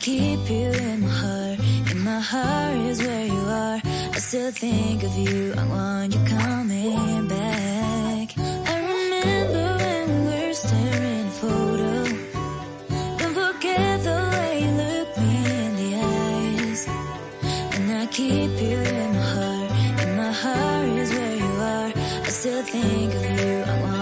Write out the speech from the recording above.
keep you in my heart. In my heart is where you are. I still think of you. I want you coming back. I remember when we were staring at a photo. Don't forget the way you look me in the eyes. And I keep you in my heart. In my heart is where you are. I still think of you. I want